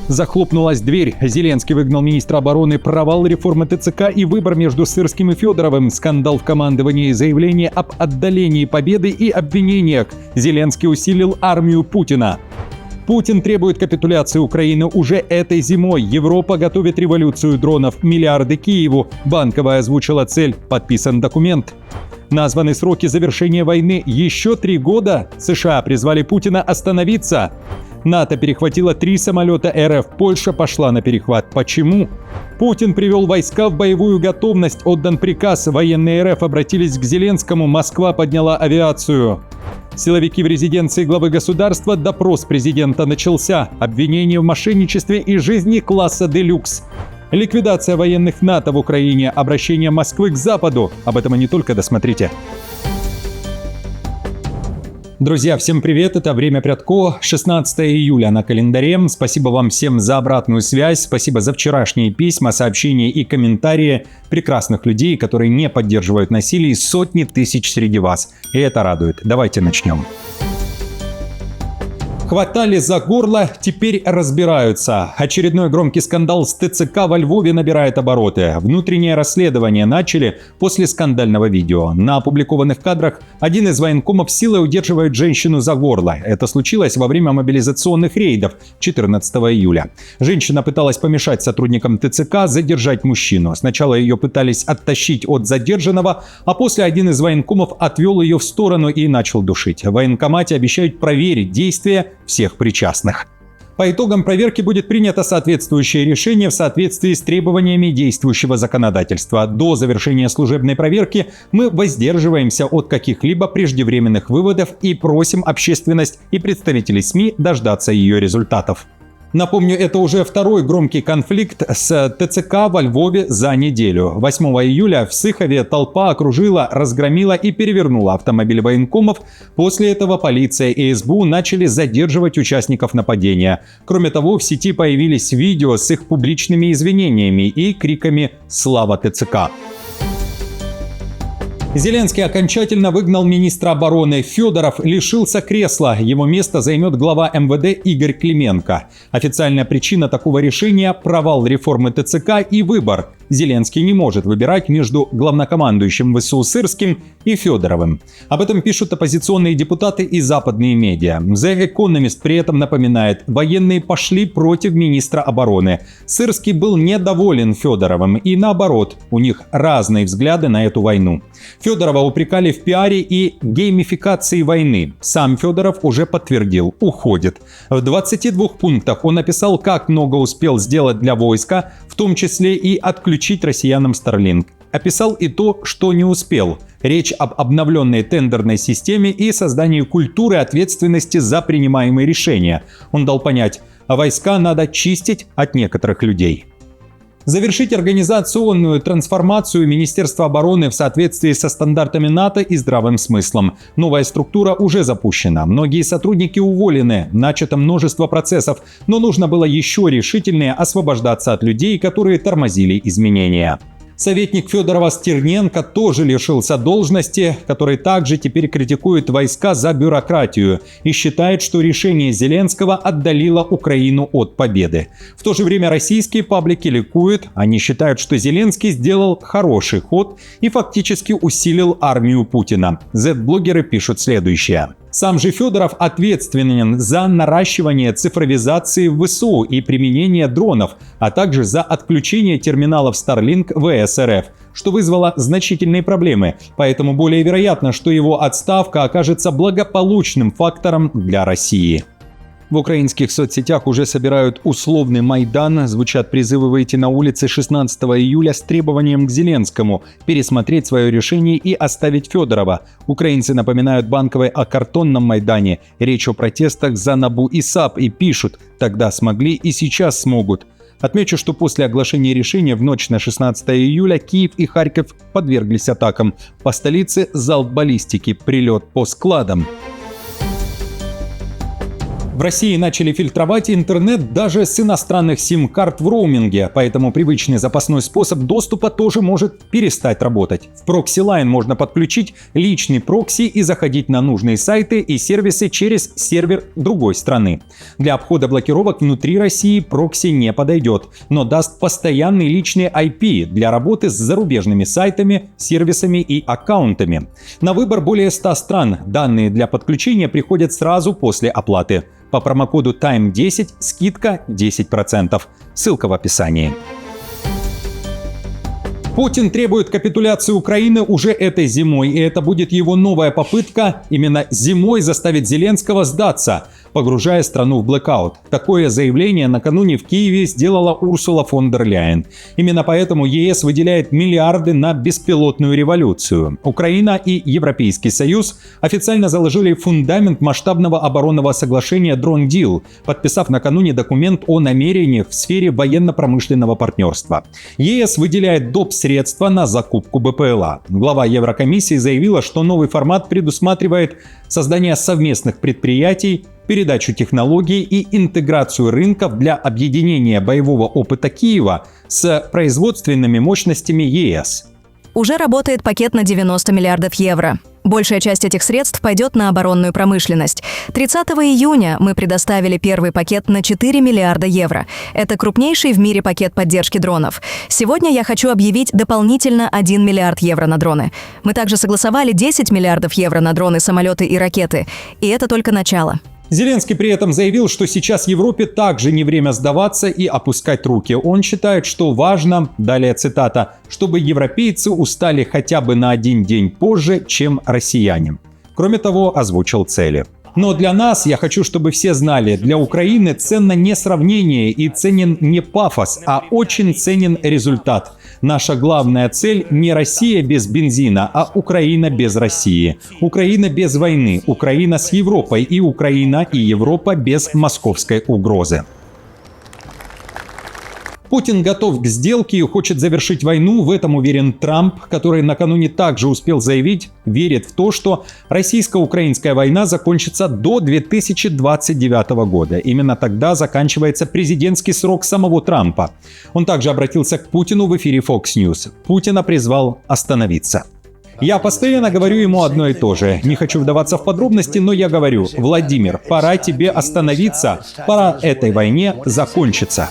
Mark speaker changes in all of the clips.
Speaker 1: Захлопнулась дверь. Зеленский выгнал министра обороны, провал реформы ТЦК и выбор между Сырским и Федоровым. Скандал в командовании, заявление об отдалении победы и обвинениях. Зеленский усилил армию Путина. Путин требует капитуляции Украины уже этой зимой. Европа готовит революцию дронов. Миллиарды Киеву. Банковая озвучила цель. Подписан документ. Названы сроки завершения войны. Еще 3 года. США призвали Путина остановиться. НАТО перехватило 3 самолета РФ. Польша пошла на перехват. Почему? Путин привел войска в боевую готовность. Отдан приказ. Военные РФ обратились к Зеленскому. Москва подняла авиацию. Силовики в резиденции главы государства. Допрос президента начался. Обвинение в мошенничестве и жизни класса «Делюкс». Ликвидация военных НАТО в Украине. Обращение Москвы к Западу. Об этом и не только, досмотрите. Друзья, всем привет, это «Время Прядко», 16 июля на календаре. Спасибо вам всем за обратную связь, спасибо за вчерашние письма, сообщения и комментарии прекрасных людей, которые не поддерживают насилие, сотни тысяч среди вас. И это радует. Давайте начнем. Хватали за горло, теперь разбираются. Очередной громкий скандал с ТЦК во Львове набирает обороты. Внутреннее расследование начали после скандального видео. На опубликованных кадрах один из военкомов силой удерживает женщину за горло. Это случилось во время мобилизационных рейдов 14 июля. Женщина пыталась помешать сотрудникам ТЦК задержать мужчину. Сначала ее пытались оттащить от задержанного, а после один из военкомов отвел ее в сторону и начал душить. В военкомате обещают проверить действия всех причастных. По итогам проверки будет принято соответствующее решение в соответствии с требованиями действующего законодательства. До завершения служебной проверки мы воздерживаемся от каких-либо преждевременных выводов и просим общественность и представителей СМИ дождаться ее результатов. Напомню, это уже второй громкий конфликт с ТЦК во Львове за неделю. 8 июля в Сыхове толпа окружила, разгромила и перевернула автомобиль военкомов. После этого полиция и СБУ начали задерживать участников нападения. Кроме того, в сети появились видео с их публичными извинениями и криками «Слава ТЦК!». Зеленский окончательно выгнал министра обороны. Федоров лишился кресла. Его место займет глава МВД Игорь Клименко. Официальная причина такого решения – провал реформы ТЦК и выбор. Зеленский не может выбирать между главнокомандующим ВСУ Сырским и Федоровым. Об этом пишут оппозиционные депутаты и западные медиа. The Economist при этом напоминает, военные пошли против министра обороны. Сырский был недоволен Федоровым и наоборот, у них разные взгляды на эту войну. Федорова упрекали в пиаре и геймификации войны. Сам Федоров уже подтвердил, уходит. В 22 пунктах он описал, как много успел сделать для войска, в том числе и отключить россиянам Starlink. Описал и то, что не успел. Речь об обновленной тендерной системе и создании культуры ответственности за принимаемые решения. Он дал понять, войска надо чистить от некоторых людей. Завершить организационную трансформацию Министерства обороны в соответствии со стандартами НАТО и здравым смыслом. Новая структура уже запущена. Многие сотрудники уволены. Начато множество процессов, но нужно было еще решительнее освобождаться от людей, которые тормозили изменения. Советник Федорова Стерненко тоже лишился должности, который также теперь критикует войска за бюрократию и считает, что решение Зеленского отдалило Украину от победы. В то же время российские паблики ликуют, они считают, что Зеленский сделал хороший ход и фактически усилил армию Путина. Z-блогеры пишут следующее. Сам же Федоров ответственен за наращивание цифровизации в ВСУ и применение дронов, а также за отключение терминалов Starlink ВС РФ, что вызвало значительные проблемы. Поэтому более вероятно, что его отставка окажется благополучным фактором для России. В украинских соцсетях уже собирают условный Майдан. Звучат призывы выйти на улицы 16 июля с требованием к Зеленскому пересмотреть свое решение и оставить Федорова. Украинцы напоминают Банковой о картонном Майдане. Речь о протестах за НАБУ и САП и пишут «Тогда смогли и сейчас смогут». Отмечу, что после оглашения решения в ночь на 16 июля Киев и Харьков подверглись атакам. По столице залп баллистики, прилет по складам. В России начали фильтровать интернет даже с иностранных сим-карт в роуминге, поэтому привычный запасной способ доступа тоже может перестать работать. В Proxy Line можно подключить личный прокси и заходить на нужные сайты и сервисы через сервер другой страны. Для обхода блокировок внутри России прокси не подойдет, но даст постоянный личный IP для работы с зарубежными сайтами, сервисами и аккаунтами. На выбор более 100 стран. Данные для подключения приходят сразу после оплаты. По промокоду TIME10 скидка 10%. Ссылка в описании. Путин требует капитуляции Украины уже этой зимой, и это будет его новая попытка именно зимой заставить Зеленского сдаться, погружая страну в блэкаут. Такое заявление накануне в Киеве сделала Урсула фон дер Ляйен. Именно поэтому ЕС выделяет миллиарды на беспилотную революцию. Украина и Европейский Союз официально заложили фундамент масштабного оборонного соглашения Drone Deal, подписав накануне документ о намерениях в сфере военно-промышленного партнерства. ЕС выделяет доп. Средства на закупку БПЛА. Глава Еврокомиссии заявила, что новый формат предусматривает создание совместных предприятий, передачу технологий и интеграцию рынков для объединения боевого опыта Киева с производственными мощностями ЕС.
Speaker 2: Уже работает пакет на 90 миллиардов евро. Большая часть этих средств пойдет на оборонную промышленность. 30 июня мы предоставили первый пакет на 4 миллиарда евро. Это крупнейший в мире пакет поддержки дронов. Сегодня я хочу объявить дополнительно 1 миллиард евро на дроны. Мы также согласовали 10 миллиардов евро на дроны, самолеты и ракеты. И это только начало.
Speaker 1: Зеленский при этом заявил, что сейчас Европе также не время сдаваться и опускать руки. Он считает, что важно, далее цитата, чтобы европейцы устали хотя бы на один день позже, чем россияне. Кроме того, озвучил цели. Но для нас, я хочу, чтобы все знали, для Украины ценно не сравнение и ценен не пафос, а очень ценен результат. Наша главная цель не Россия без бензина, а Украина без России. Украина без войны, Украина с Европой и Украина и Европа без московской угрозы. Путин готов к сделке и хочет завершить войну, в этом уверен Трамп, который накануне также успел заявить, верит в то, что российско-украинская война закончится до 2029 года. Именно тогда заканчивается президентский срок самого Трампа. Он также обратился к Путину в эфире Fox News. Путина призвал остановиться. Я постоянно говорю ему одно и то же. Не хочу вдаваться в подробности, но я говорю: Владимир, пора тебе остановиться, пора этой войне закончиться.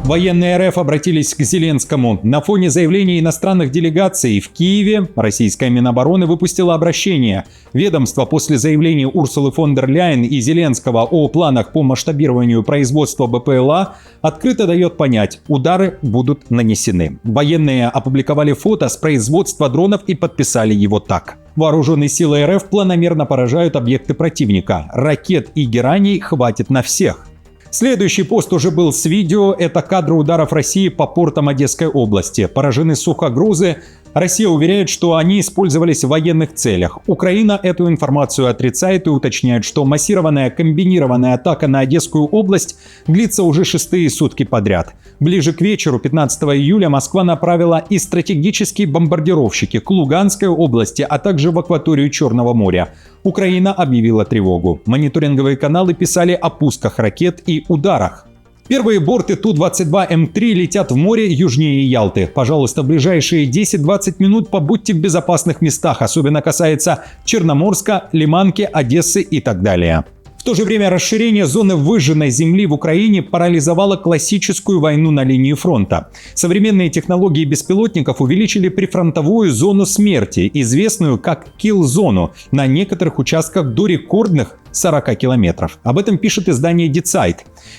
Speaker 1: Военные РФ обратились к Зеленскому. На фоне заявлений иностранных делегаций в Киеве российская Минобороны выпустила обращение. Ведомство после заявлений Урсулы фон дер Ляйен и Зеленского о планах по масштабированию производства БПЛА открыто дает понять, удары будут нанесены. Военные опубликовали фото с производства дронов и подписали его так. Вооруженные силы РФ планомерно поражают объекты противника. Ракет и гераний хватит на всех. Следующий пост уже был с видео. Это кадры ударов России по портам Одесской области. Поражены сухогрузы. Россия уверяет, что они использовались в военных целях. Украина эту информацию отрицает и уточняет, что массированная комбинированная атака на Одесскую область длится уже 6-е сутки подряд. Ближе к вечеру 15 июля Москва направила и стратегические бомбардировщики к Луганской области, а также в акваторию Черного моря. Украина объявила тревогу. Мониторинговые каналы писали о пусках ракет и ударах. Первые борты Ту-22М3 летят в море южнее Ялты. Пожалуйста, в ближайшие 10-20 минут побудьте в безопасных местах. Особенно касается Черноморска, Лиманки, Одессы и так далее. В то же время расширение зоны выжженной земли в Украине парализовало классическую войну на линии фронта. Современные технологии беспилотников увеличили прифронтовую зону смерти, известную как килл-зону, на некоторых участках до рекордных 40 километров. Об этом пишет издание Die Zeit.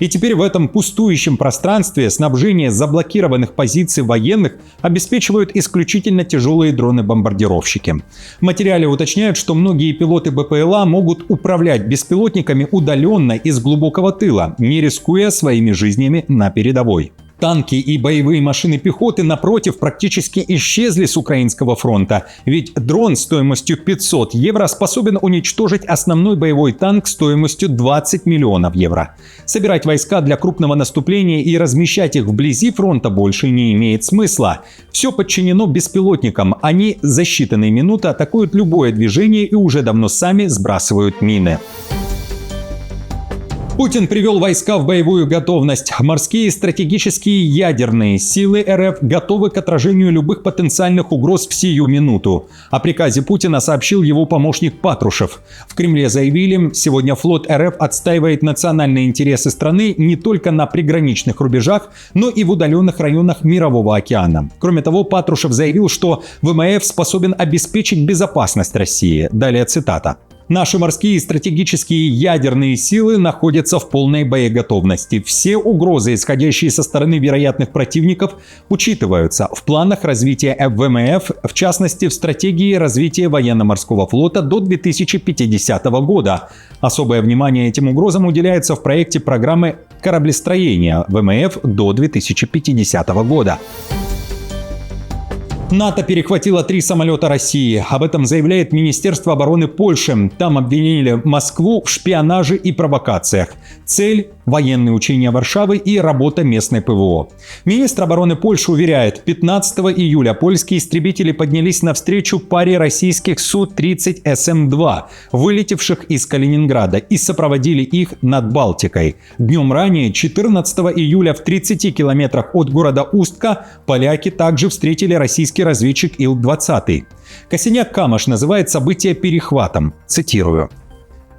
Speaker 1: И теперь в этом пустующем пространстве снабжение заблокированных позиций военных обеспечивают исключительно тяжелые дроны-бомбардировщики. В материале уточняют, что многие пилоты БПЛА могут управлять беспилотниками удаленно из глубокого тыла, не рискуя своими жизнями на передовой. Танки и боевые машины пехоты, напротив, практически исчезли с украинского фронта. Ведь дрон стоимостью 500 евро способен уничтожить основной боевой танк стоимостью 20 миллионов евро. Собирать войска для крупного наступления и размещать их вблизи фронта больше не имеет смысла. Все подчинено беспилотникам. Они за считанные минуты атакуют любое движение и уже давно сами сбрасывают мины. Путин привел войска в боевую готовность. Морские, стратегические, ядерные силы РФ готовы к отражению любых потенциальных угроз в сию минуту. О приказе Путина сообщил его помощник Патрушев. В Кремле заявили, сегодня флот РФ отстаивает национальные интересы страны не только на приграничных рубежах, но и в удаленных районах Мирового океана. Кроме того, Патрушев заявил, что ВМФ способен обеспечить безопасность России. Далее цитата. Наши морские стратегические ядерные силы находятся в полной боеготовности. Все угрозы, исходящие со стороны вероятных противников, учитываются в планах развития ВМФ, в частности в стратегии развития военно-морского флота до 2050 года. Особое внимание этим угрозам уделяется в проекте программы кораблестроения ВМФ до 2050 года. НАТО перехватило 3 самолета России. Об этом заявляет Министерство обороны Польши. Там обвинили Москву в шпионаже и провокациях. Цель – военные учения Варшавы и работа местной ПВО. Министр обороны Польши уверяет, 15 июля польские истребители поднялись навстречу паре российских Су-30 СМ-2, вылетевших из Калининграда, и сопроводили их над Балтикой. Днем ранее, 14 июля, в 30 километрах от города Устка, поляки также встретили российский разведчик Ил-20. Косиняк-Камыш называет событие перехватом. Цитирую.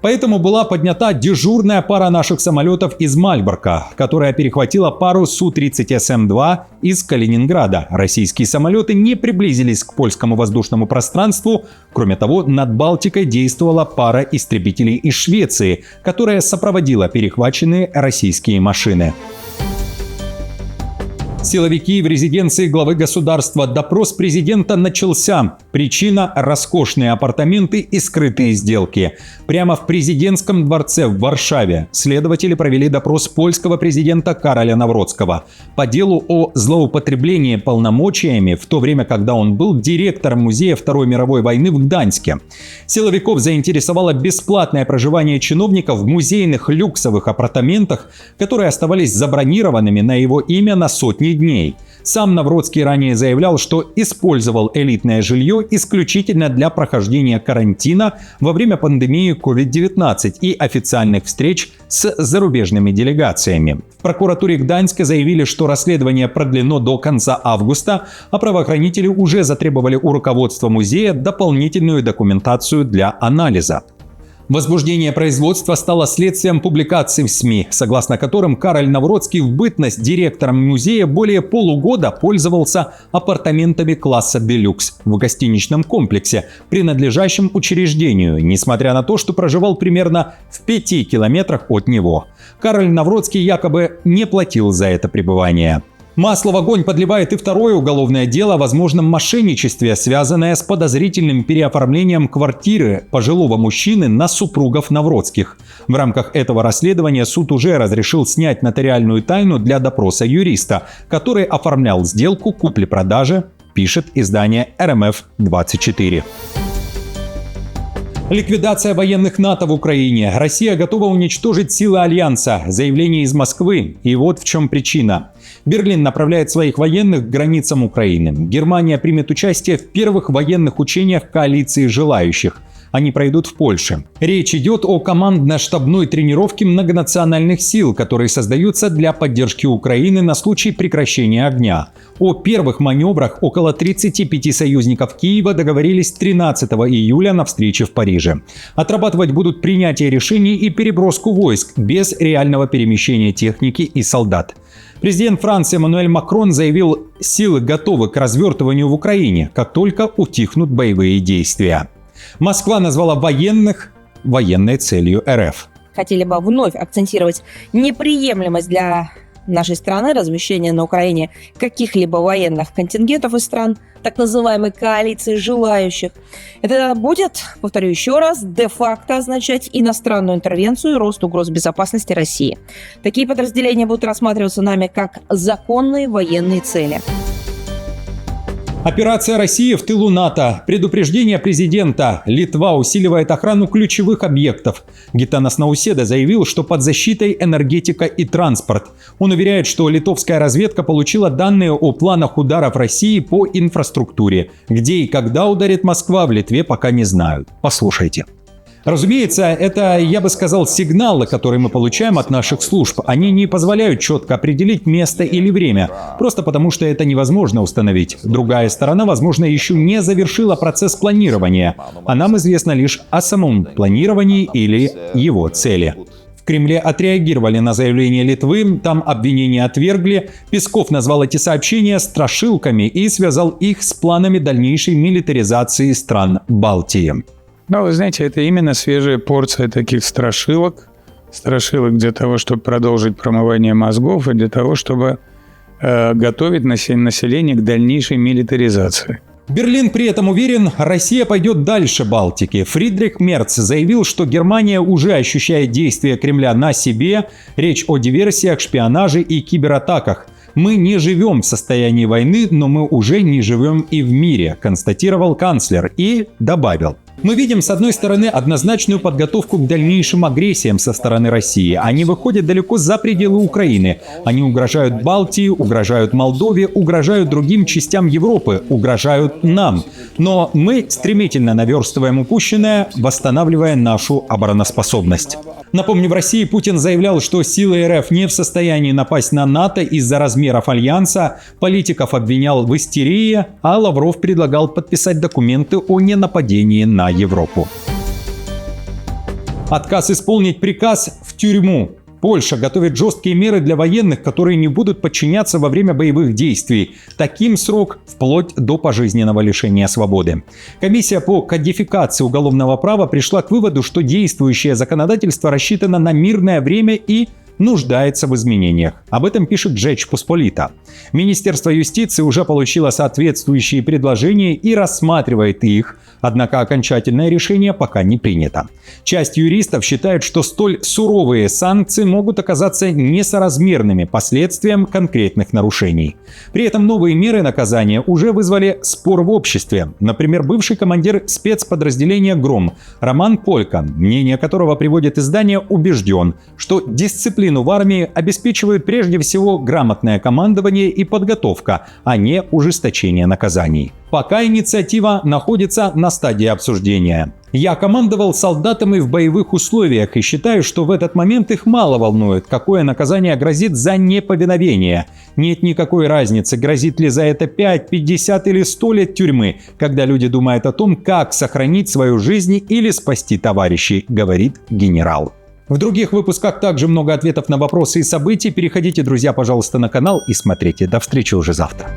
Speaker 1: Поэтому была поднята дежурная пара наших самолетов из Мальборка, которая перехватила пару Су-30 СМ-2 из Калининграда. Российские самолеты не приблизились к польскому воздушному пространству. Кроме того, над Балтикой действовала пара истребителей из Швеции, которая сопроводила перехваченные российские машины. Силовики в резиденции главы государства. Допрос президента начался. Причина – роскошные апартаменты и скрытые сделки. Прямо в президентском дворце в Варшаве следователи провели допрос польского президента Кароля Навроцкого по делу о злоупотреблении полномочиями в то время, когда он был директором музея Второй мировой войны в Гданьске. Силовиков заинтересовало бесплатное проживание чиновников в музейных люксовых апартаментах, которые оставались забронированными на его имя на сотни дней. Сам Навроцкий ранее заявлял, что использовал элитное жилье исключительно для прохождения карантина во время пандемии COVID-19 и официальных встреч с зарубежными делегациями. В прокуратуре Гданьска заявили, что расследование продлено до конца августа, а правоохранители уже затребовали у руководства музея дополнительную документацию для анализа. Возбуждение производства стало следствием публикаций в СМИ, согласно которым Кароль Навроцкий в бытность директором музея более полугода пользовался апартаментами класса «Делюкс» в гостиничном комплексе, принадлежащем учреждению, несмотря на то, что проживал примерно в 5 километрах от него. Кароль Навроцкий якобы не платил за это пребывание. Масло в огонь подливает и второе уголовное дело о возможном мошенничестве, связанное с подозрительным переоформлением квартиры пожилого мужчины на супругов Навроцких. В рамках этого расследования суд уже разрешил снять нотариальную тайну для допроса юриста, который оформлял сделку купли-продажи, пишет издание РМФ-24. Ликвидация военных НАТО в Украине. Россия готова уничтожить силы Альянса. Заявление из Москвы. И вот в чем причина. Берлин направляет своих военных к границам Украины. Германия примет участие в первых военных учениях коалиции желающих. Они пройдут в Польше. Речь идет о командно-штабной тренировке многонациональных сил, которые создаются для поддержки Украины на случай прекращения огня. О первых маневрах около 35 союзников Киева договорились 13 июля на встрече в Париже. Отрабатывать будут принятие решений и переброску войск без реального перемещения техники и солдат. Президент Франции Эммануэль Макрон заявил, силы готовы к развертыванию в Украине, как только утихнут боевые действия. Москва назвала военных военной целью РФ.
Speaker 3: Хотели бы вновь акцентировать неприемлемость для нашей страны размещения на Украине каких-либо военных контингентов из стран так называемой коалиции желающих. Это будет, повторю еще раз, де-факто означать иностранную интервенцию и рост угроз безопасности России. Такие подразделения будут рассматриваться нами как законные военные цели.
Speaker 1: Операция России в тылу НАТО. Предупреждение президента. Литва усиливает охрану ключевых объектов. Гитанас Науседа заявил, что под защитой энергетика и транспорт. Он уверяет, что литовская разведка получила данные о планах ударов России по инфраструктуре. Где и когда ударит Москва, в Литве пока не знают. Послушайте. Разумеется, это, я бы сказал, сигналы, которые мы получаем от наших служб. Они не позволяют четко определить место или время, просто потому что это невозможно установить. Другая сторона, возможно, еще не завершила процесс планирования, а нам известно лишь о самом планировании или его цели. В Кремле отреагировали на заявление Литвы, там обвинения отвергли. Песков назвал эти сообщения страшилками и связал их с планами дальнейшей милитаризации стран Балтии.
Speaker 4: Ну, вы знаете, это именно свежая порция таких страшилок. Страшилок для того, чтобы продолжить промывание мозгов и для того, чтобы готовить население к дальнейшей милитаризации.
Speaker 1: Берлин при этом уверен, Россия пойдет дальше Балтики. Фридрих Мерц заявил, что Германия уже ощущает действия Кремля на себе. Речь о диверсиях, шпионаже и кибератаках. «Мы не живем в состоянии войны, но мы уже не живем и в мире», констатировал канцлер и добавил. Мы видим, с одной стороны, однозначную подготовку к дальнейшим агрессиям со стороны России. Они выходят далеко за пределы Украины. Они угрожают Балтии, угрожают Молдове, угрожают другим частям Европы, угрожают нам. Но мы стремительно наверстываем упущенное, восстанавливая нашу обороноспособность. Напомню, в России Путин заявлял, что силы РФ не в состоянии напасть на НАТО из-за размеров альянса, политиков обвинял в истерии, а Лавров предлагал подписать документы о ненападении на Европу. Отказ исполнить приказ – в тюрьму. Польша готовит жесткие меры для военных, которые не будут подчиняться во время боевых действий. Таким срок вплоть до пожизненного лишения свободы. Комиссия по кодификации уголовного права пришла к выводу, что действующее законодательство рассчитано на мирное время и нуждается в изменениях. Об этом пишет Жечь Посполита. Министерство юстиции уже получило соответствующие предложения и рассматривает их, однако окончательное решение пока не принято. Часть юристов считает, что столь суровые санкции могут оказаться несоразмерными последствиям конкретных нарушений. При этом новые меры наказания уже вызвали спор в обществе. Например, бывший командир спецподразделения «Гром» Роман Полька, мнение которого приводит издание, убежден, что дисциплину в армии обеспечивают прежде всего грамотное командование и подготовка, а не ужесточение наказаний. Пока инициатива находится на стадии обсуждения. Я командовал солдатами в боевых условиях и считаю, что в этот момент их мало волнует, какое наказание грозит за неповиновение. Нет никакой разницы, грозит ли за это 5, 50 или 100 лет тюрьмы, когда люди думают о том, как сохранить свою жизнь или спасти товарищей, говорит генерал. В других выпусках также много ответов на вопросы и события. Переходите, друзья, пожалуйста, на канал и смотрите. До встречи уже завтра.